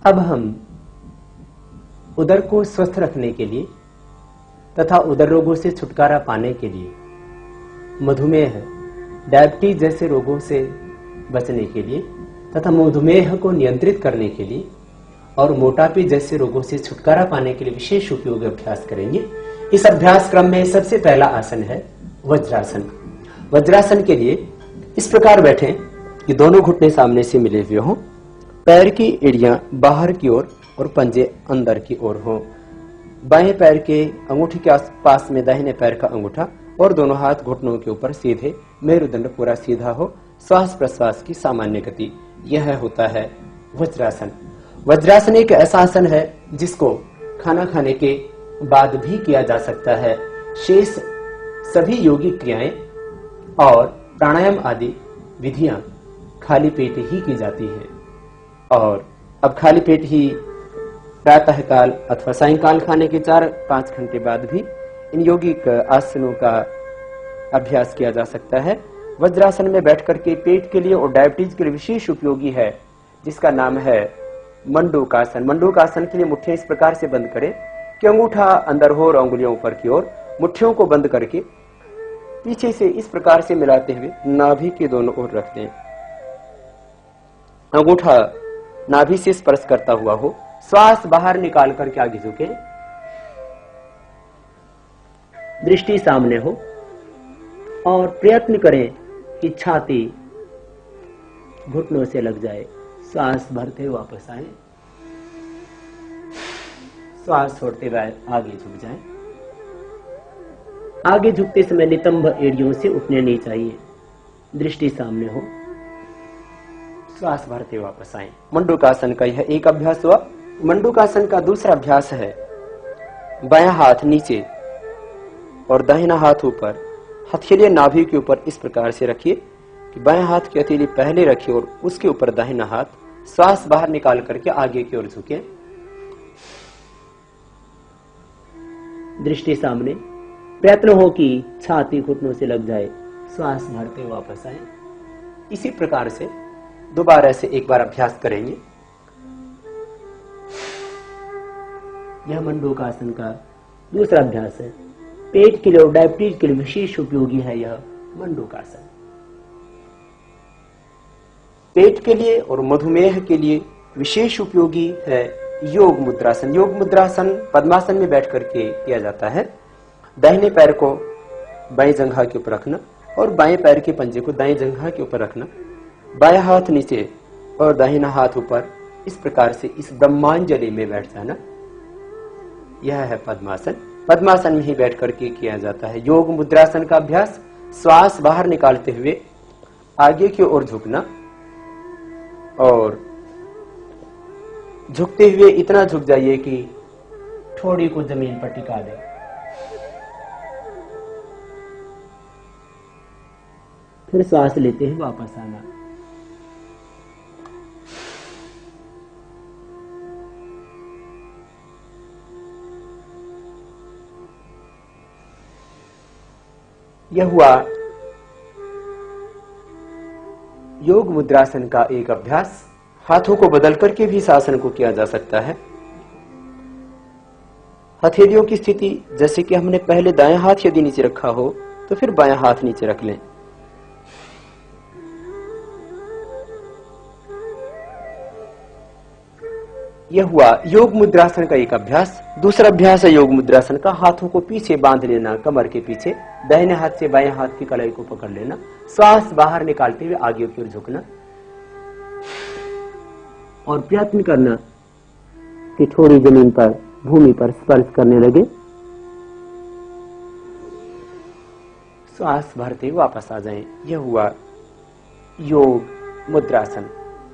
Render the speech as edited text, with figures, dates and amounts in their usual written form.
अब हम उदर को स्वस्थ रखने के लिए तथा उदर रोगों से छुटकारा पाने के लिए, मधुमेह, डायबिटीज जैसे रोगों से बचने के लिए तथा मधुमेह को नियंत्रित करने के लिए और मोटापे जैसे रोगों से छुटकारा पाने के लिए विशेष उपयोगी अभ्यास करेंगे। इस अभ्यास क्रम में सबसे पहला आसन है वज्रासन। वज्रासन के लिए इस प्रकार बैठें कि दोनों घुटने सामने से मिले हुए हों, पैर की एड़ियां बाहर की ओर और पंजे अंदर की ओर हों। बाएं पैर के अंगूठे के आसपास में दाहिने पैर का अंगूठा और दोनों हाथ घुटनों के ऊपर सीधे, मेरुदंड पूरा सीधा हो, श्वास प्रश्वास की सामान्य गति, यह होता है वज्रासन। वज्रासन एक ऐसा आसन है जिसको खाना खाने के बाद भी किया जा सकता है। शेष सभी योगिक क्रियाएं और प्राणायाम आदि विधियां खाली पेट ही की जाती हैं। और अब खाली पेट ही प्रातः काल अथवा सायंकाल खाने के 4-5 घंटे बाद भी इन यौगिक आसनों का अभ्यास किया जा सकता है। वज्रासन में बैठकर के पेट के लिए और डायबिटीज के लिए विशेष उपयोगी है, जिसका नाम है मंडूकासन। मंडूकासन के लिए मुट्ठियां इस प्रकार से बंद करें कि अंगूठा अंदर हो और अंगुलियां ऊपर की ओर। मुट्ठियों को बंद करके पीछे से इस प्रकार से मिलाते हुए नाभि के दोनों ओर रख दें। अंगूठा नाभि से स्पर्श करता हुआ हो, श्वास बाहर निकाल करके आगे झुके, दृष्टि सामने हो और प्रयत्न करें कि छाती घुटनों से लग जाए। श्वास भरते हुए वापस आए, श्वास छोड़ते हुए आगे झुक जाएं। आगे झुकते समय नितंब एड़ियों से उठने नहीं चाहिए, दृष्टि सामने हो, श्वास भरते हुए वापस आए। मंडूकासन का यह एक अभ्यास हुआ। मंडूकासन का दूसरा अभ्यास है बायां हाथ नीचे और दाहिना हाथ ऊपर, हथेली नाभि के ऊपर इस प्रकार से रखिए कि बाएं हाथ की हथेली पहले रखिए और उसके ऊपर दाहिना हाथ, श्वास बाहर निकाल करके आगे की ओर झुके, दृष्टि सामने, प्रयत्न हो कि छाती घुटनों से लग जाए, श्वास भरते हुए वापस आए। इसी प्रकार से दोबारा से एक बार अभ्यास करेंगे। यह मंडूकासन का दूसरा अभ्यास है। पेट के लिए और डायबिटीज के लिए विशेष उपयोगी है यह मंडूकासन। पेट के लिए और मधुमेह के लिए विशेष उपयोगी है योग मुद्रासन। योग मुद्रासन पद्मासन में बैठ करके किया जाता है। दाहिने पैर को बाएं जंघा के ऊपर रखना और बाएं पैर के पंजे को दाएं जंघा के ऊपर रखना, बायां हाथ नीचे और दाहिना हाथ ऊपर, इस प्रकार से इस ब्रह्मांजलि में बैठ जाना, यह है पद्मासन। पद्मासन में ही बैठ करके किया जाता है योग मुद्रासन का अभ्यास। श्वास बाहर निकालते हुए आगे की ओर झुकना और झुकते हुए इतना झुक जाइए कि ठोड़ी को जमीन पर टिका दे। फिर श्वास लेते हुए वापस आना। यह हुआ योग मुद्रासन का एक अभ्यास। हाथों को बदल करके भी इस आसन को किया जा सकता है। हथेलियों की स्थिति जैसे कि हमने पहले दायां हाथ यदि नीचे रखा हो तो फिर बायां हाथ नीचे रख लें। यह हुआ योग मुद्रासन का एक अभ्यास। दूसरा अभ्यास है योग मुद्रासन का। हाथों को पीछे बांध लेना, कमर के पीछे, दाहिने हाथ से बाएं हाथ की कलाई को पकड़ लेना, श्वास बाहर निकालते हुए आगे की ओर झुकना और प्रयत्न करना कि थोड़ी जमीन पर, भूमि पर स्पर्श करने लगे। श्वास भरते वापस आ जाएं। यह हुआ योग मुद्रासन।